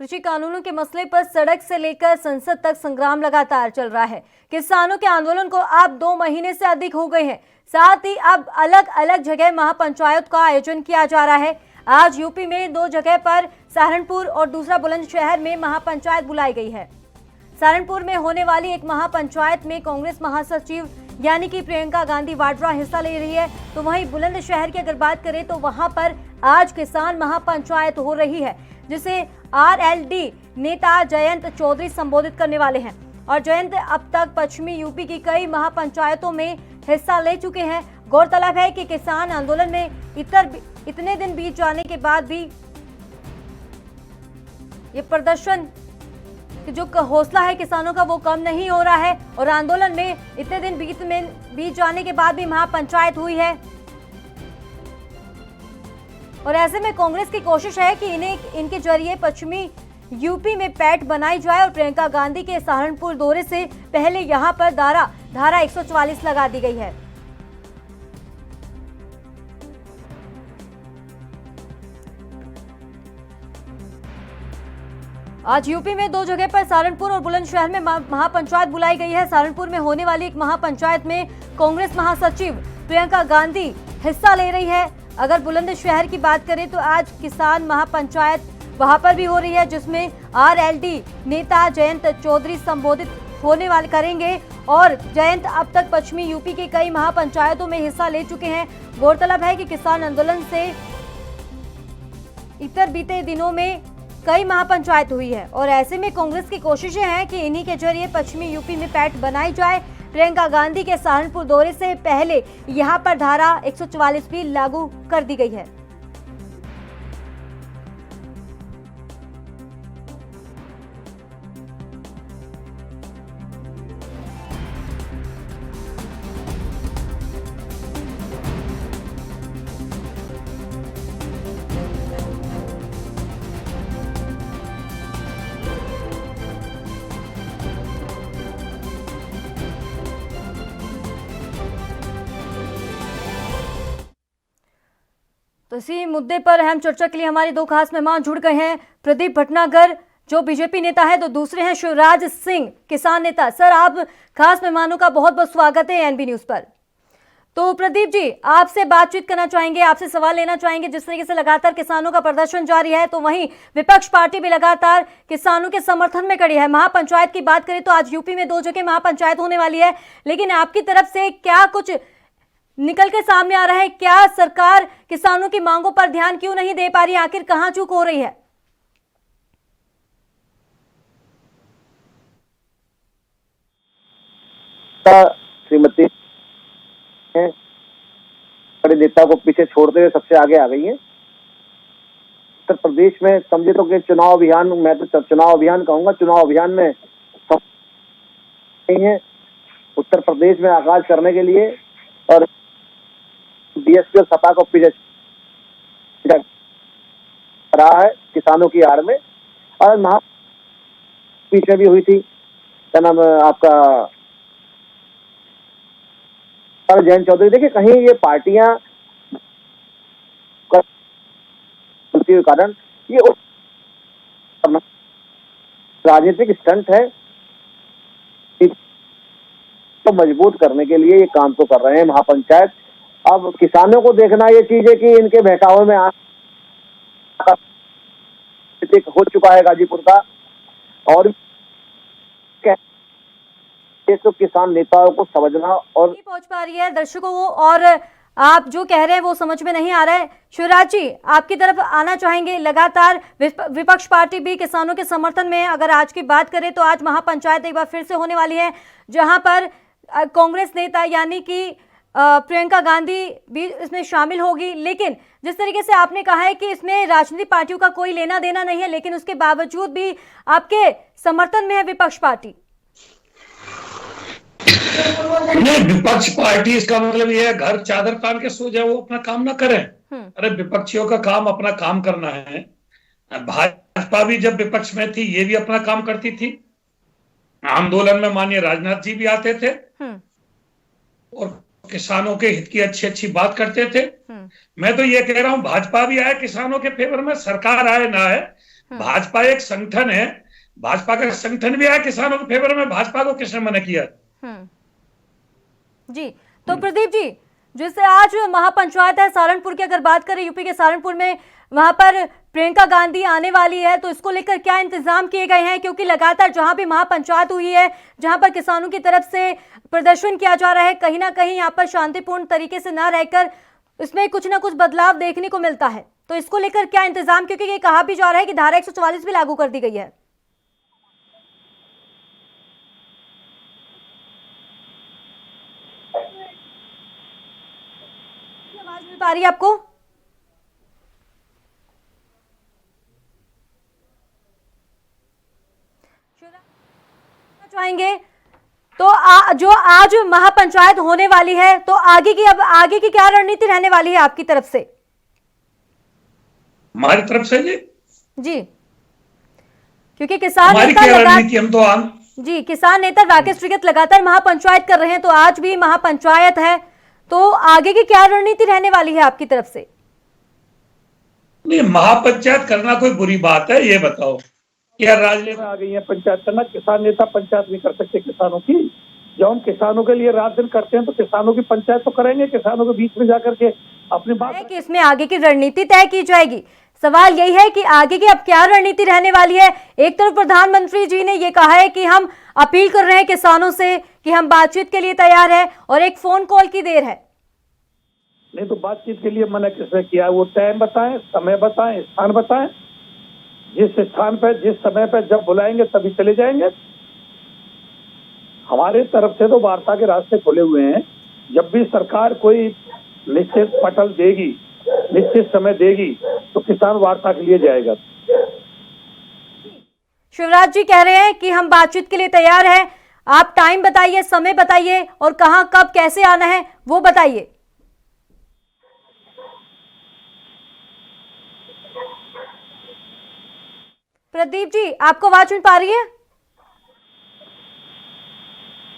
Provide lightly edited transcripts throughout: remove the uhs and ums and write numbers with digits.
कृषि कानूनों के मसले पर सड़क से लेकर संसद तक संग्राम लगातार चल रहा है। किसानों के आंदोलन को अब 2 महीने से अधिक हो गए हैं। साथ ही अब अलग अलग जगह महापंचायत का आयोजन किया जा रहा है। आज यूपी में 2 जगह पर सहारनपुर और दूसरा बुलंदशहर में महापंचायत बुलाई गई है। सहारनपुर में होने वाली एक महापंचायत में कांग्रेस महासचिव यानी कि प्रियंका गांधी वाड्रा हिस्सा ले रही है, तो वहीं बुलंदशहर की अगर बात करें तो वहां पर आज किसान महापंचायत हो रही है, जिसे आरएलडी नेता जयंत चौधरी संबोधित करने वाले हैं। और जयंत अब तक पश्चिमी यूपी की कई महापंचायतों में हिस्सा ले चुके हैं। गौरतलब है कि किसान आंदोलन में इतने दिन बीत जाने के बाद भी ये प्रदर्शन कि जो हौसला है किसानों का वो कम नहीं हो रहा है और आंदोलन में इतने दिन बीत जाने के बाद भी महापंचायत हुई है। और ऐसे में कांग्रेस की कोशिश है कि इनके जरिए पश्चिमी यूपी में पैठ बनाई जाए और प्रियंका गांधी के सहारनपुर दौरे से पहले यहां पर धारा 144 लगा दी गई है। आज यूपी में 2 जगह पर सहारनपुर और बुलंदशहर में महापंचायत बुलाई गई है। सहारनपुर में होने वाली एक महापंचायत में कांग्रेस महासचिव प्रियंका गांधी हिस्सा ले रही है। अगर बुलंदशहर की बात करें तो आज किसान महापंचायत वहां पर भी हो रही है, जिसमें आरएलडी नेता जयंत चौधरी संबोधित होने वाले करेंगे। और जयंत अब तक पश्चिमी यूपी की कई महापंचायतों में हिस्सा ले चुके हैं। गौरतलब है कि किसान आंदोलन से इतर बीते दिनों में कई महापंचायत हुई है और ऐसे में कांग्रेस की कोशिशें हैं कि इन्हीं के जरिए पश्चिमी यूपी में पैठ बनाई जाए। प्रियंका गांधी के सहारनपुर दौरे से पहले यहां पर धारा 144 भी लागू कर दी गई है। तो इसी मुद्दे पर अहम चर्चा के लिए हमारे 2 खास मेहमान जुड़ गए हैं। प्रदीप भटनागर जो बीजेपी नेता है, तो दूसरे हैं शिवराज सिंह किसान नेता। सर, आप खास मेहमानों का बहुत बहुत स्वागत है एनबी न्यूज पर। तो प्रदीप जी, आपसे बातचीत करना चाहेंगे, आपसे सवाल लेना चाहेंगे। जिस तरीके से लगातार किसानों का प्रदर्शन जारी है, तो वहीं विपक्ष पार्टी भी लगातार किसानों के समर्थन में खड़ी है। महापंचायत की बात करें तो आज यूपी में 2 जगह महापंचायत होने वाली है, लेकिन आपकी तरफ से क्या कुछ निकल के सामने आ रहा है? क्या सरकार किसानों की मांगों पर ध्यान क्यों नहीं दे पा रही? आखिर कहां चूक हो रही है? श्रीमती बड़े नेता को पीछे छोड़ते हुए सबसे आगे आ गई है। उत्तर प्रदेश में समझे तो कि चुनाव अभियान, मैं तो चुनाव अभियान कहूंगा, चुनाव अभियान में है उत्तर प्रदेश में आगाज करने के लिए, और बीएसपी और सपा को पीछे रहा है किसानों की आड़ में। और पीछे भी हुई थी, क्या नाम आपका, जयंत चौधरी। देखिए, कहीं ये पार्टियां के कारण ये राजनीतिक स्टंट है, तो मजबूत करने के लिए ये काम तो कर रहे हैं महापंचायत। अब किसानों को देखना ये चीज है कि इनके बहकावे में हो चुका है गाजीपुर का, और तो किसान नेताओं को समझना और नहीं पहुंच पा रही है दर्शकों को, और आप जो कह रहे हैं वो समझ में नहीं आ रहा है। शिवराज जी, आपकी तरफ आना चाहेंगे। लगातार विपक्ष पार्टी भी किसानों के समर्थन में है। अगर आज की बात करें तो आज महापंचायत एक बार फिर से होने वाली है, जहां पर कांग्रेस नेता यानी कि प्रियंका गांधी भी इसमें शामिल होगी। लेकिन जिस तरीके से आपने कहा है कि इसमें राजनीतिक पार्टियों का कोई लेना देना नहीं है, लेकिन उसके बावजूद भी आपके समर्थन में है विपक्ष पार्टी। नहीं, विपक्ष पार्टी, इसका मतलब यह है घर चादर तान के सो जाए, वो अपना काम ना करें। अरे, विपक्षियों का काम अपना काम करना है। भाजपा भी जब विपक्ष में थी ये भी अपना काम करती थी। आंदोलन में माननीय राजनाथ जी भी आते थे और किसानों के हित की अच्छी अच्छी बात करते थे। मैं तो ये कह रहा हूं, भाजपा भी आए किसानों के फेवर में, सरकार आए ना आए, भाजपा एक संगठन है, भाजपा का संगठन भी आया किसानों के फेवर में, भाजपा को किसने मना किया? जी, तो प्रदीप जी, जैसे आज महापंचायत है सहारनपुर की, अगर बात करें यूपी के सहारनपुर में, वहां पर प्रियंका गांधी आने वाली है, तो इसको लेकर क्या इंतजाम किए गए हैं? क्योंकि लगातार जहां भी महापंचायत हुई है, जहां पर किसानों की तरफ से प्रदर्शन किया जा रहा है, कहीं ना कहीं यहाँ पर शांतिपूर्ण तरीके से न रहकर इसमें कुछ ना कुछ बदलाव देखने को मिलता है, तो इसको लेकर क्या इंतजाम? क्योंकि ये कहा भी जा रहा है कि धारा 144 भी लागू कर दी गई है। आवाज मिल पा रही है आपको? चाहेंगे तो जो आज महापंचायत होने वाली है, तो आगे की क्या रणनीति रहने वाली है आपकी तरफ से? हमारी तरफ से जी, क्योंकि किसान नेता राकेश टिकैत लगातार महापंचायत कर रहे हैं, तो आज भी महापंचायत है, तो आगे की क्या रणनीति रहने वाली है आपकी तरफ से? नहीं, महापंचायत करना कोई बुरी बात है? ये बताओ, क्या राजनीति आ गई है पंचायत करना? किसान नेता पंचायत नहीं कर सकते किसानों की? जब हम किसानों के लिए रात दिन करते हैं तो किसानों की पंचायत तो करेंगे, किसानों के बीच में जाकर के अपनी बात है कि इसमें आगे की रणनीति तय की जाएगी। सवाल यही है कि आगे की अब क्या रणनीति रहने वाली है। एक तरफ प्रधानमंत्री जी ने ये कहा है कि हम अपील कर रहे हैं किसानों से कि हम बातचीत के लिए तैयार है, और एक फोन कॉल की देर है। नहीं तो बातचीत के लिए मना किसने किया? वो टाइम बताएं, समय बताएं, स्थान बताएं। जिस स्थान पर जिस समय पर जब बुलाएंगे तभी चले जाएंगे। हमारे तरफ से तो वार्ता के रास्ते खुले हुए हैं। जब भी सरकार कोई निश्चित पटल देगी, निश्चित समय देगी, तो किसान वार्ता के लिए जाएगा। शिवराज जी कह रहे हैं कि हम बातचीत के लिए तैयार हैं, आप टाइम बताइए, समय बताइए, और कहां कब कैसे आना है वो बताइए। प्रदीप जी, आपको आवाज मिल पा रही है?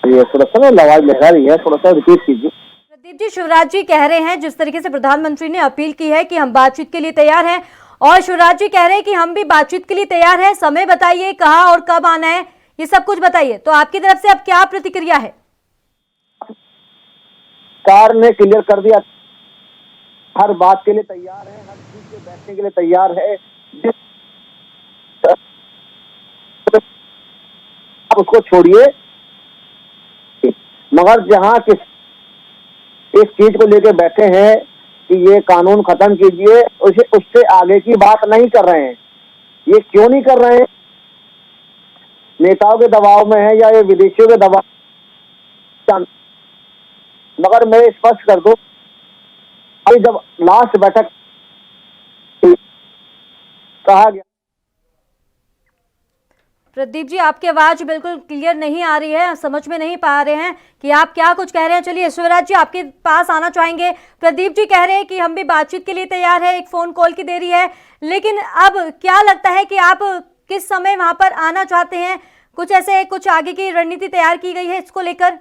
ये थोड़ा सा आवाज लगा रही है, थोड़ा सा रिपीट कीजिए। प्रदीप जी, शिवराज जी कह रहे हैं जिस तरीके से प्रधानमंत्री ने अपील की है कि हम बातचीत के लिए तैयार हैं, और शिवराज जी कह रहे हैं कि हम भी बातचीत के लिए तैयार हैं, समय बताइए, कहाँ और कब आना है, ये सब कुछ बताइए। तो आपकी तरफ से अब क्या प्रतिक्रिया है? सरकार ने क्लियर कर दिया, हर बात के लिए तैयार है, हर चीज के बैठने के लिए तैयार है। आप उसको छोड़िए, मगर जहां इस चीज को लेकर बैठे हैं कि ये कानून खत्म कीजिए, उससे आगे की बात नहीं कर रहे हैं। ये क्यों नहीं कर रहे हैं? नेताओं के दबाव में है या ये विदेशियों के दबाव? मगर मैं स्पष्ट कर दूं, अभी जब लास्ट बैठक कहा गया। प्रदीप जी, आपकी आवाज बिल्कुल क्लियर नहीं आ रही है, समझ में नहीं पा रहे हैं कि आप क्या कुछ कह रहे हैं। चलिए शिवराज जी आपके पास आना चाहेंगे। प्रदीप जी कह रहे हैं कि हम भी बातचीत के लिए तैयार है, एक फोन कॉल की देरी है, लेकिन अब क्या लगता है कि आप किस समय वहां पर आना चाहते हैं? कुछ आगे की रणनीति तैयार की गई है इसको लेकर?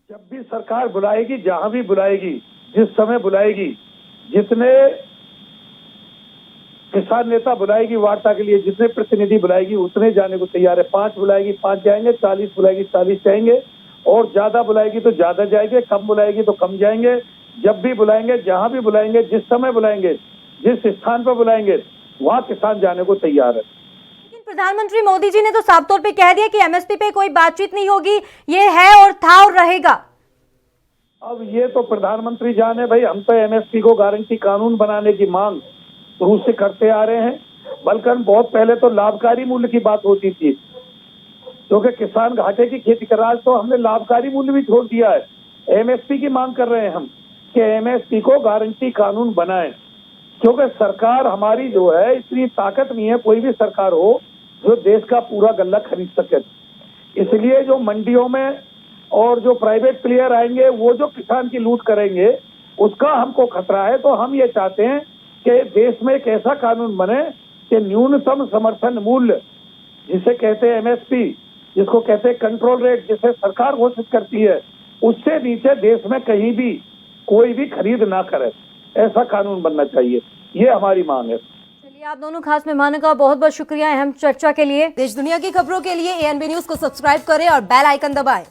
जब भी सरकार बुलाएगी, जहां भी बुलाएगी, जिस समय बुलाएगी, जितने किसान नेता बुलाएगी वार्ता के लिए, जितने प्रतिनिधि बुलाएगी उतने जाने को तैयार है। 5 बुलाएगी 5 जाएंगे, 40 बुलाएगी 40 जाएंगे, और ज्यादा बुलाएगी तो ज्यादा जाएंगे, कम बुलाएगी तो कम जाएंगे। जब भी बुलाएंगे, जहां भी बुलाएंगे, जिस समय बुलाएंगे, जिस स्थान पर बुलाएंगे, वहां किसान जाने को तैयार है। लेकिन प्रधानमंत्री मोदी जी ने तो साफ तौर पे कह दिया कि एमएसपी पे कोई बातचीत नहीं होगी, ये है और था और रहेगा। अब ये तो प्रधानमंत्री जाने भाई, हम तो एमएसपी को गारंटी कानून बनाने की मांग शुरू से करते आ रहे हैं। बल्कि बहुत पहले तो लाभकारी मूल्य की बात होती थी, क्योंकि किसान घाटे की खेती कर रहा है, तो हमने लाभकारी मूल्य भी छोड़ दिया है। एमएसपी की मांग कर रहे हैं हम कि एमएसपी को गारंटी कानून बनाएं, क्योंकि सरकार हमारी जो है इतनी ताकत नहीं है, कोई भी सरकार हो जो देश का पूरा गल्ला खरीद सके। इसलिए जो मंडियों में और जो प्राइवेट प्लेयर आएंगे, वो जो किसान की लूट करेंगे, उसका हमको खतरा है। तो हम ये चाहते हैं कि देश में एक ऐसा कानून बने कि न्यूनतम समर्थन मूल्य, जिसे कहते हैं एमएसपी, जिसको कहते हैं कंट्रोल रेट, जिसे सरकार घोषित करती है, उससे नीचे देश में कहीं भी कोई भी खरीद ना करे, ऐसा कानून बनना चाहिए। ये हमारी मांग है। चलिए, आप दोनों खास मेहमानों का बहुत बहुत शुक्रिया अहम चर्चा के लिए। देश दुनिया की खबरों के लिए ANB न्यूज को सब्सक्राइब करें और बेल आइकन दबाएं।